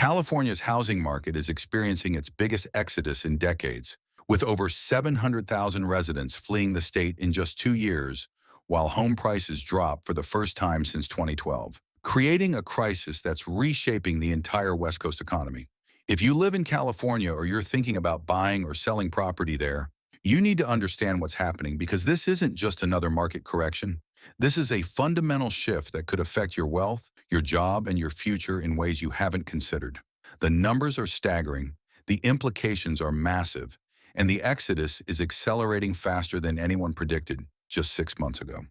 California's housing market is experiencing its biggest exodus in decades, with over 700,000 residents fleeing the state in just 2 years, while home prices drop for the first time since 2012, creating a crisis that's reshaping the entire West Coast economy. If you live in California or you're thinking about buying or selling property there, you need to understand what's happening because this isn't just another market correction. This is a fundamental shift that could affect your wealth, your job, and your future in ways you haven't considered. The numbers are staggering, the implications are massive, and the exodus is accelerating faster than anyone predicted just 6 months ago.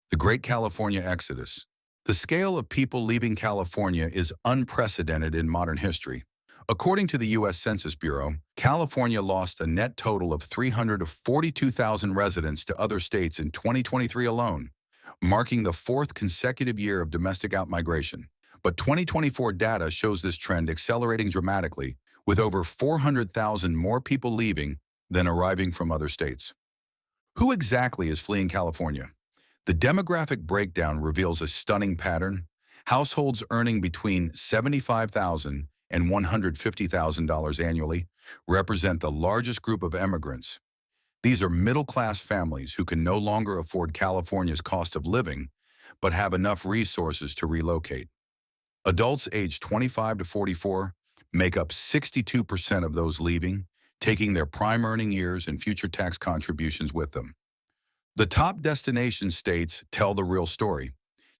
The Great California Exodus. The scale of people leaving California is unprecedented in modern history. According to the U.S. Census Bureau, California lost a net total of 342,000 residents to other states in 2023 alone, marking the fourth consecutive year of domestic outmigration. But 2024 data shows this trend accelerating dramatically, with over 400,000 more people leaving than arriving from other states. Who exactly is fleeing California? The demographic breakdown reveals a stunning pattern. Households earning between $75,000 and $150,000 annually represent the largest group of immigrants. These are middle-class families who can no longer afford California's cost of living, but have enough resources to relocate. Adults aged 25 to 44 make up 62% of those leaving, taking their prime earning years and future tax contributions with them. The top destination states tell the real story.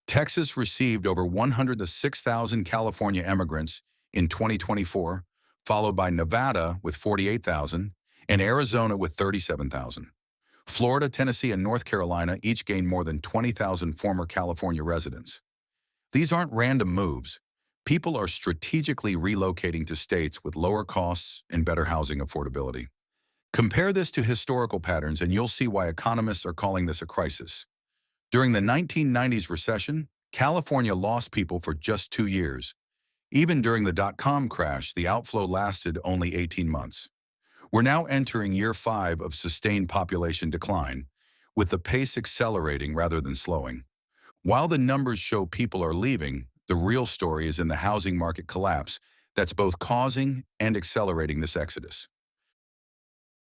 Texas received over 106,000 California immigrants in 2024, followed by Nevada with 48,000 and Arizona with 37,000. Florida, Tennessee, and North Carolina each gained more than 20,000 former California residents. These aren't random moves. People are strategically relocating to states with lower costs and better housing affordability. Compare this to historical patterns and you'll see why economists are calling this a crisis. During the 1990s recession, California lost people for just 2 years. Even during the dot-com crash, the outflow lasted only 18 months. We're now entering year 5 of sustained population decline, with the pace accelerating rather than slowing. While the numbers show people are leaving, the real story is in the housing market collapse that's both causing and accelerating this exodus.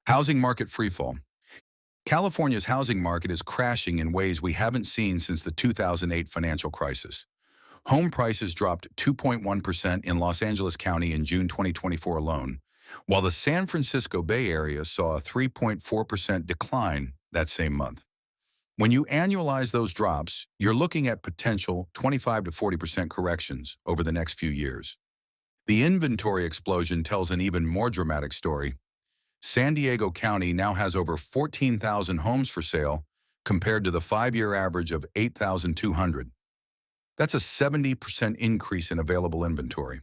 Housing market freefall. California's housing market is crashing in ways we haven't seen since the 2008 financial crisis. Home prices dropped 2.1% in Los Angeles County in June 2024 alone, while the San Francisco Bay Area saw a 3.4% decline that same month. When you annualize those drops, you're looking at potential 25 to 40% corrections over the next few years. The inventory explosion tells an even more dramatic story. San Diego County now has over 14,000 homes for sale compared to the 5-year average of 8,200. That's a 70% increase in available inventory.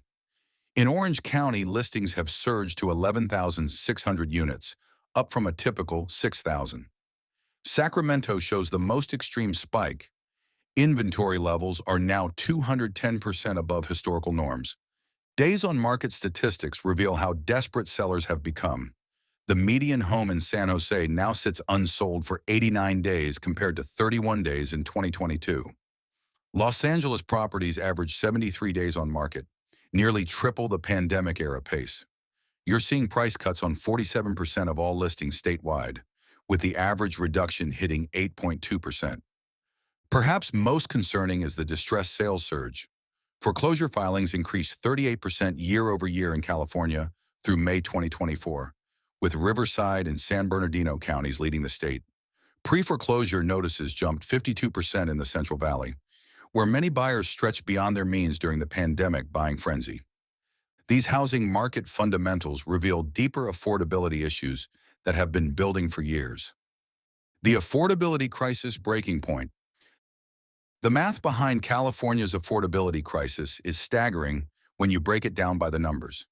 In Orange County, listings have surged to 11,600 units, up from a typical 6,000. Sacramento shows the most extreme spike. Inventory levels are now 210% above historical norms. Days on market statistics reveal how desperate sellers have become. The median home in San Jose now sits unsold for 89 days compared to 31 days in 2022. Los Angeles properties average 73 days on market, nearly triple the pandemic-era pace. You're seeing price cuts on 47% of all listings statewide, with the average reduction hitting 8.2%. Perhaps most concerning is the distressed sales surge. Foreclosure filings increased 38% year over year in California through May 2024, with Riverside and San Bernardino counties leading the state. Pre-foreclosure notices jumped 52% in the Central Valley, where many buyers stretched beyond their means during the pandemic buying frenzy. These housing market fundamentals reveal deeper affordability issues that have been building for years. The affordability crisis breaking point. The math behind California's affordability crisis is staggering when you break it down by the numbers.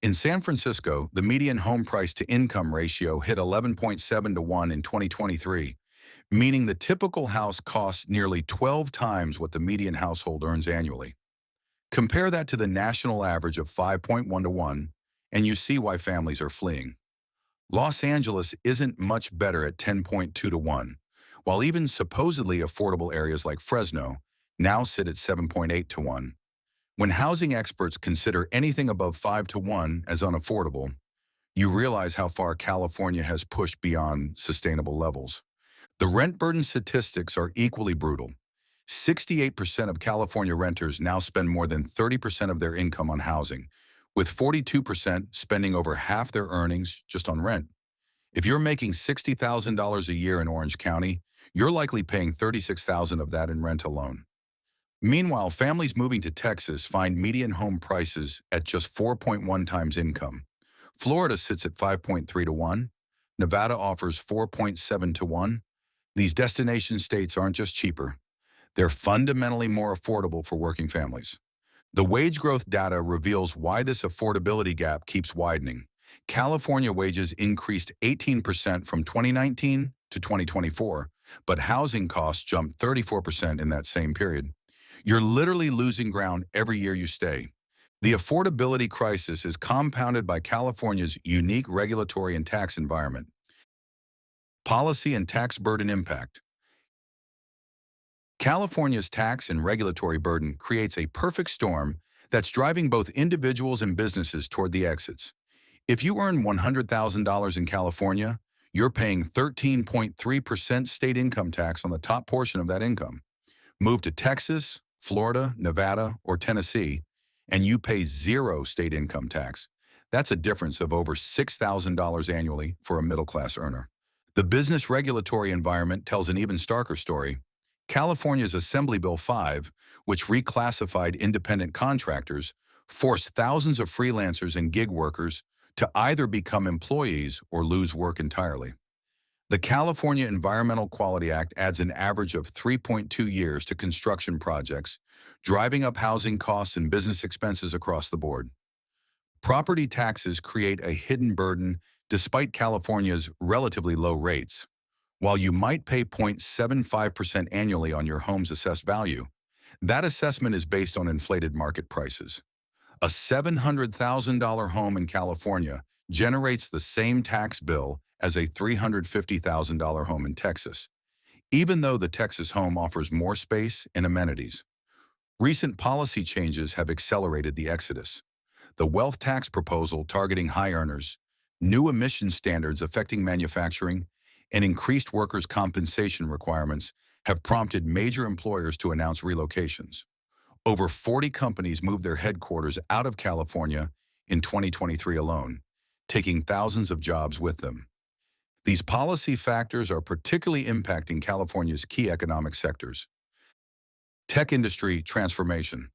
In San Francisco, the median home price to income ratio hit 11.7 to 1 in 2023, meaning the typical house costs nearly 12 times what the median household earns annually. Compare that to the national average of 5.1 to 1, and you see why families are fleeing. Los Angeles isn't much better at 10.2 to 1, while even supposedly affordable areas like Fresno now sit at 7.8 to 1. When housing experts consider anything above 5 to 1 as unaffordable, you realize how far California has pushed beyond sustainable levels. The rent burden statistics are equally brutal. 68% of California renters now spend more than 30% of their income on housing, with 42% spending over half their earnings just on rent. If you're making $60,000 a year in Orange County, you're likely paying $36,000 of that in rent alone. Meanwhile, families moving to Texas find median home prices at just 4.1 times income. Florida sits at 5.3 to 1. Nevada offers 4.7 to 1. These destination states aren't just cheaper, they're fundamentally more affordable for working families. The wage growth data reveals why this affordability gap keeps widening. California wages increased 18% from 2019 to 2024, but housing costs jumped 34% in that same period. You're literally losing ground every year you stay. The affordability crisis is compounded by California's unique regulatory and tax environment. Policy and tax burden impact. California's tax and regulatory burden creates a perfect storm that's driving both individuals and businesses toward the exits. If you earn $100,000 in California, you're paying 13.3% state income tax on the top portion of that income. Move to Texas, Florida, Nevada, or Tennessee, and you pay zero state income tax. That's a difference of over $6,000 annually for a middle-class earner. The business regulatory environment tells an even starker story. California's Assembly Bill 5, which reclassified independent contractors, forced thousands of freelancers and gig workers to either become employees or lose work entirely. The California Environmental Quality Act adds an average of 3.2 years to construction projects, driving up housing costs and business expenses across the board. Property taxes create a hidden burden despite California's relatively low rates. While you might pay 0.75% annually on your home's assessed value, that assessment is based on inflated market prices. A $700,000 home in California generates the same tax bill as a $350,000 home in Texas, even though the Texas home offers more space and amenities. Recent policy changes have accelerated the exodus. The wealth tax proposal targeting high earners, new emission standards affecting manufacturing, and increased workers' compensation requirements have prompted major employers to announce relocations. Over 40 companies moved their headquarters out of California in 2023 alone, taking thousands of jobs with them. These policy factors are particularly impacting California's key economic sectors. Tech industry transformation.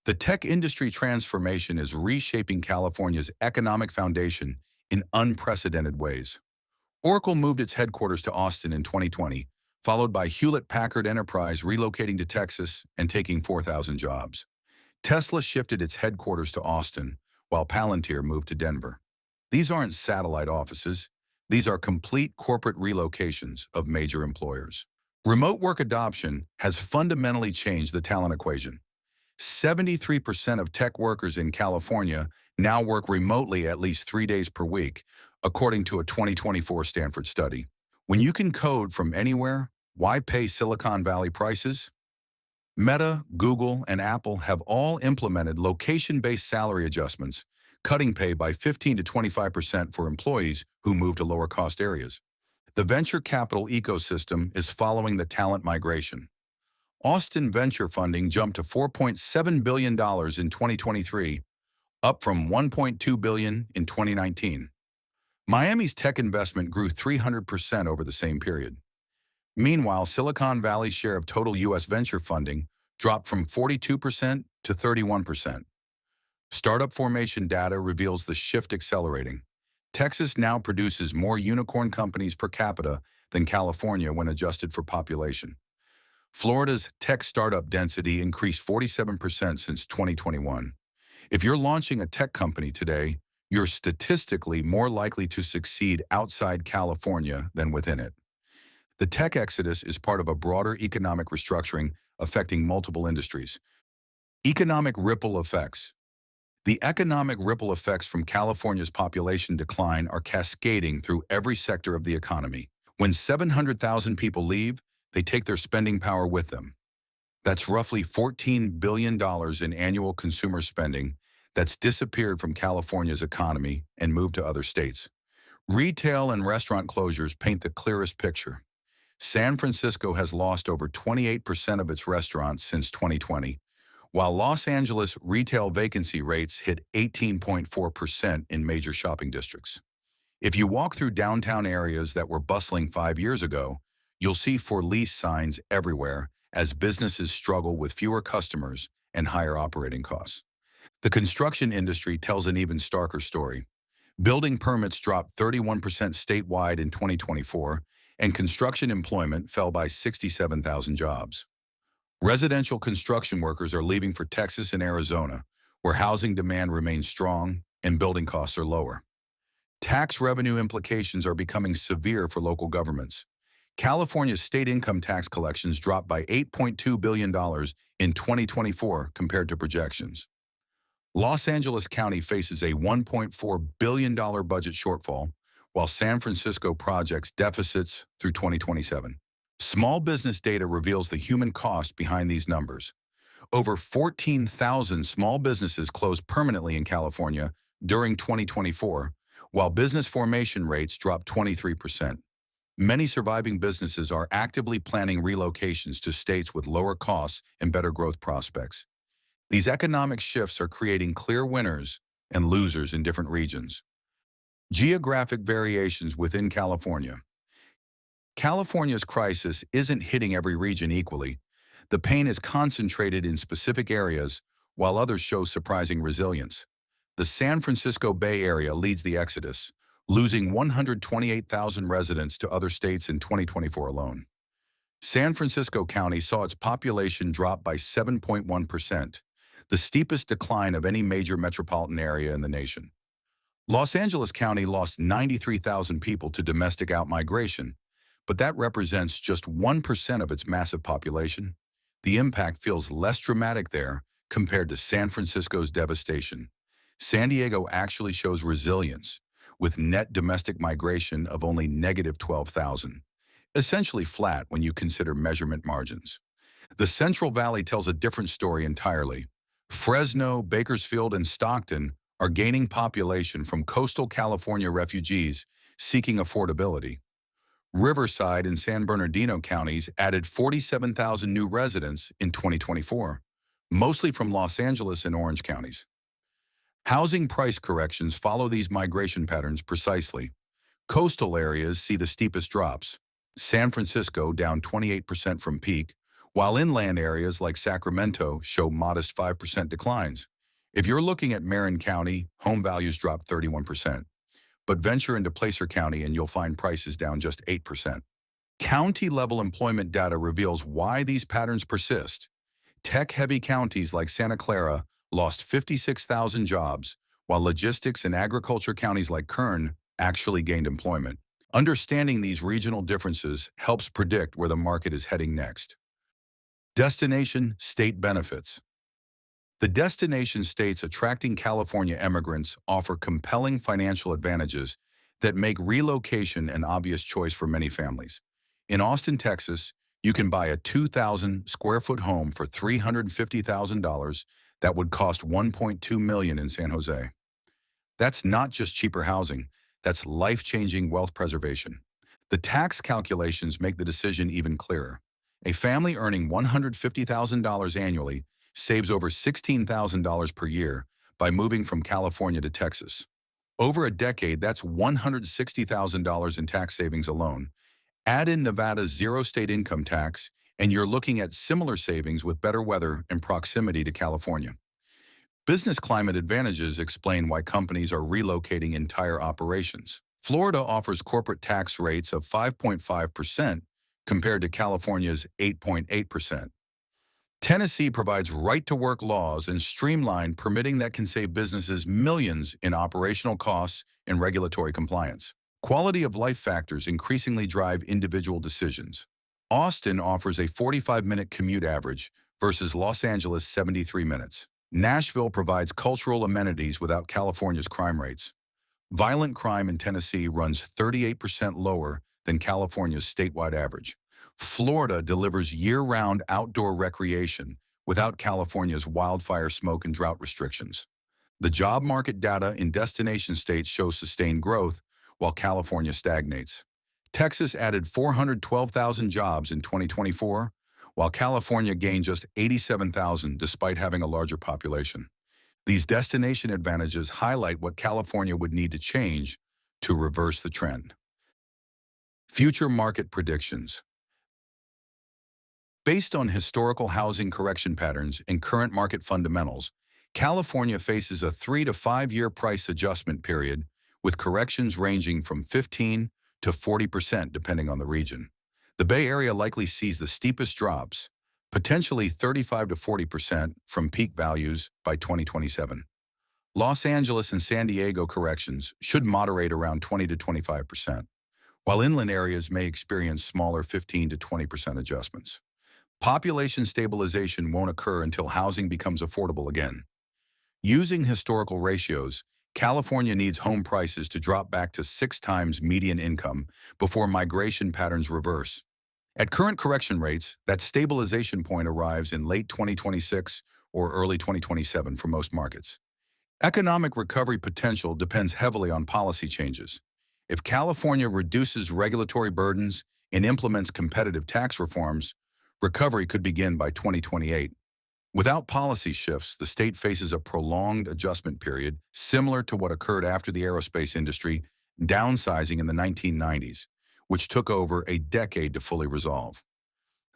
The tech industry transformation is reshaping California's economic foundation in unprecedented ways. Oracle moved its headquarters to Austin in 2020, followed by Hewlett-Packard Enterprise relocating to Texas and taking 4,000 jobs. Tesla shifted its headquarters to Austin, while Palantir moved to Denver. These aren't satellite offices. These are complete corporate relocations of major employers. Remote work adoption has fundamentally changed the talent equation. 73% of tech workers in California now work remotely at least 3 days per week, according to a 2024 Stanford study. When you can code from anywhere, why pay Silicon Valley prices? Meta, Google, and Apple have all implemented location-based salary adjustments, cutting pay by 15 to 25% for employees who move to lower-cost areas. The venture capital ecosystem is following the talent migration. Austin venture funding jumped to $4.7 billion in 2023, up from $1.2 billion in 2019. Miami's tech investment grew 300% over the same period. Meanwhile, Silicon Valley's share of total U.S. venture funding dropped from 42% to 31%. Startup formation data reveals the shift accelerating. Texas now produces more unicorn companies per capita than California when adjusted for population. Florida's tech startup density increased 47% since 2021. If you're launching a tech company today, you're statistically more likely to succeed outside California than within it. The tech exodus is part of a broader economic restructuring affecting multiple industries. Economic ripple effects. The economic ripple effects from California's population decline are cascading through every sector of the economy. When 700,000 people leave, they take their spending power with them. That's roughly $14 billion in annual consumer spending that's disappeared from California's economy and moved to other states. Retail and restaurant closures paint the clearest picture. San Francisco has lost over 28% of its restaurants since 2020, while Los Angeles retail vacancy rates hit 18.4% in major shopping districts. If you walk through downtown areas that were bustling 5 years ago, you'll see for lease signs everywhere as businesses struggle with fewer customers and higher operating costs. The construction industry tells an even starker story. Building permits dropped 31% statewide in 2024, and construction employment fell by 67,000 jobs. Residential construction workers are leaving for Texas and Arizona, where housing demand remains strong and building costs are lower. Tax revenue implications are becoming severe for local governments. California's state income tax collections dropped by $8.2 billion in 2024 compared to projections. Los Angeles County faces a $1.4 billion budget shortfall, while San Francisco projects deficits through 2027. Small business data reveals the human cost behind these numbers. Over 14,000 small businesses closed permanently in California during 2024, while business formation rates dropped 23%. Many surviving businesses are actively planning relocations to states with lower costs and better growth prospects. These economic shifts are creating clear winners and losers in different regions. Geographic variations within California. California's crisis isn't hitting every region equally. The pain is concentrated in specific areas, while others show surprising resilience. The San Francisco Bay Area leads the exodus, losing 128,000 residents to other states in 2024 alone. San Francisco County saw its population drop by 7.1%, the steepest decline of any major metropolitan area in the nation. Los Angeles County lost 93,000 people to domestic outmigration, but that represents just 1% of its massive population. The impact feels less dramatic there compared to San Francisco's devastation. San Diego actually shows resilience, with net domestic migration of only negative 12,000, essentially flat when you consider measurement margins. The Central Valley tells a different story entirely. Fresno, Bakersfield, and Stockton are gaining population from coastal California refugees seeking affordability. Riverside and San Bernardino counties added 47,000 new residents in 2024, mostly from Los Angeles and Orange counties. Housing price corrections follow these migration patterns precisely. Coastal areas see the steepest drops, San Francisco down 28% from peak, while inland areas like Sacramento show modest 5% declines. If you're looking at Marin County, home values dropped 31%. But venture into Placer County and you'll find prices down just 8%. County-level employment data reveals why these patterns persist. Tech-heavy counties like Santa Clara lost 56,000 jobs, while logistics and agriculture counties like Kern actually gained employment. Understanding these regional differences helps predict where the market is heading next. Destination state benefits. The destination states attracting California immigrants offer compelling financial advantages that make relocation an obvious choice for many families. In Austin, Texas, you can buy a 2,000 square foot home for $350,000 that would cost $1.2 million in San Jose. That's not just cheaper housing, that's life-changing wealth preservation. The tax calculations make the decision even clearer. A family earning $150,000 annually saves over $16,000 per year by moving from California to Texas. Over a decade, that's $160,000 in tax savings alone. Add in Nevada's zero state income tax, and you're looking at similar savings with better weather and proximity to California. Business climate advantages explain why companies are relocating entire operations. Florida offers corporate tax rates of 5.5% compared to California's 8.8%. Tennessee provides right-to-work laws and streamlined permitting that can save businesses millions in operational costs and regulatory compliance. Quality of life factors increasingly drive individual decisions. Austin offers a 45-minute commute average versus Los Angeles' 73 minutes. Nashville provides cultural amenities without California's crime rates. Violent crime in Tennessee runs 38% lower than California's statewide average. Florida delivers year-round outdoor recreation without California's wildfire smoke and drought restrictions. The job market data in destination states shows sustained growth, while California stagnates. Texas added 412,000 jobs in 2024, while California gained just 87,000 despite having a larger population. These destination advantages highlight what California would need to change to reverse the trend. Future market predictions. Based on historical housing correction patterns and current market fundamentals, California faces a 3 to 5 year price adjustment period, with corrections ranging from 15 to 40% depending on the region. The Bay Area likely sees the steepest drops, potentially 35 to 40% from peak values by 2027. Los Angeles and San Diego corrections should moderate around 20 to 25%, while inland areas may experience smaller 15 to 20% adjustments. Population stabilization won't occur until housing becomes affordable again. Using historical ratios, California needs home prices to drop back to 6 times median income before migration patterns reverse. At current correction rates, that stabilization point arrives in late 2026 or early 2027 for most markets. Economic recovery potential depends heavily on policy changes. If California reduces regulatory burdens and implements competitive tax reforms, recovery could begin by 2028. Without policy shifts, the state faces a prolonged adjustment period similar to what occurred after the aerospace industry downsizing in the 1990s, which took over a decade to fully resolve.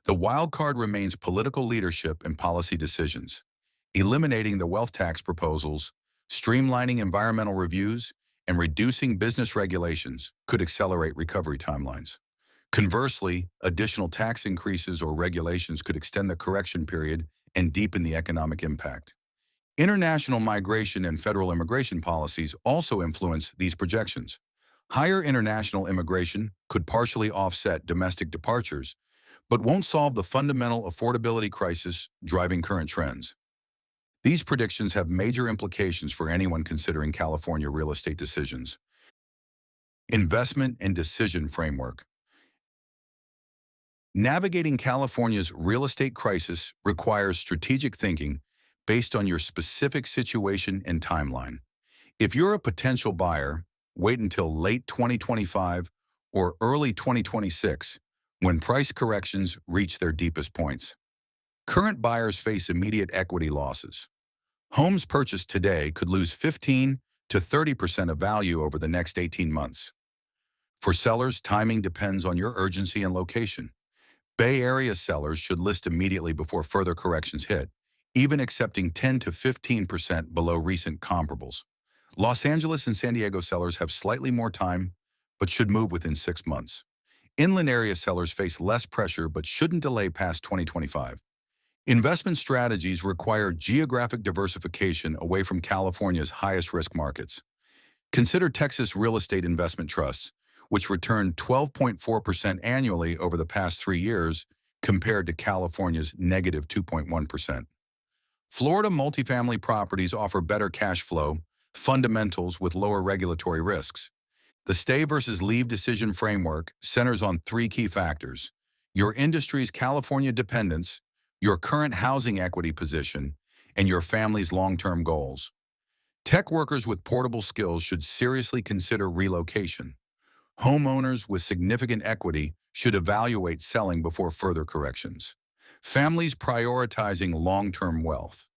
The wild card remains political leadership and policy decisions. Eliminating the wealth tax proposals, streamlining environmental reviews, and reducing business regulations could accelerate recovery timelines. Conversely, additional tax increases or regulations could extend the correction period and deepen the economic impact. International migration and federal immigration policies also influence these projections. Higher international immigration could partially offset domestic departures, but won't solve the fundamental affordability crisis driving current trends. These predictions have major implications for anyone considering California real estate decisions. Investment and decision framework. Navigating California's real estate crisis requires strategic thinking based on your specific situation and timeline. If you're a potential buyer, wait until late 2025 or early 2026 when price corrections reach their deepest points. Current buyers face immediate equity losses. Homes purchased today could lose 15 to 30% of value over the next 18 months. For sellers, timing depends on your urgency and location. Bay Area sellers should list immediately before further corrections hit, even accepting 10 to 15% below recent comparables. Los Angeles and San Diego sellers have slightly more time, but should move within 6 months. Inland area sellers face less pressure but shouldn't delay past 2025. Investment strategies require geographic diversification away from California's highest risk markets. Consider Texas real estate investment trusts, which returned 12.4% annually over the past 3 years compared to California's negative 2.1%. Florida multifamily properties offer better cash flow, fundamentals with lower regulatory risks. The stay versus leave decision framework centers on 3 key factors: your industry's California dependence, your current housing equity position, and your family's long-term goals. Tech workers with portable skills should seriously consider relocation. Homeowners with significant equity should evaluate selling before further corrections. Families prioritizing long-term wealth.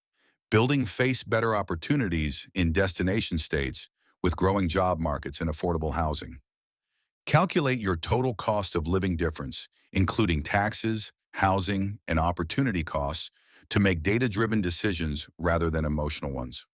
Building face better opportunities in destination states with growing job markets and affordable housing. Calculate your total cost of living difference, including taxes, housing, and opportunity costs, to make data-driven decisions rather than emotional ones.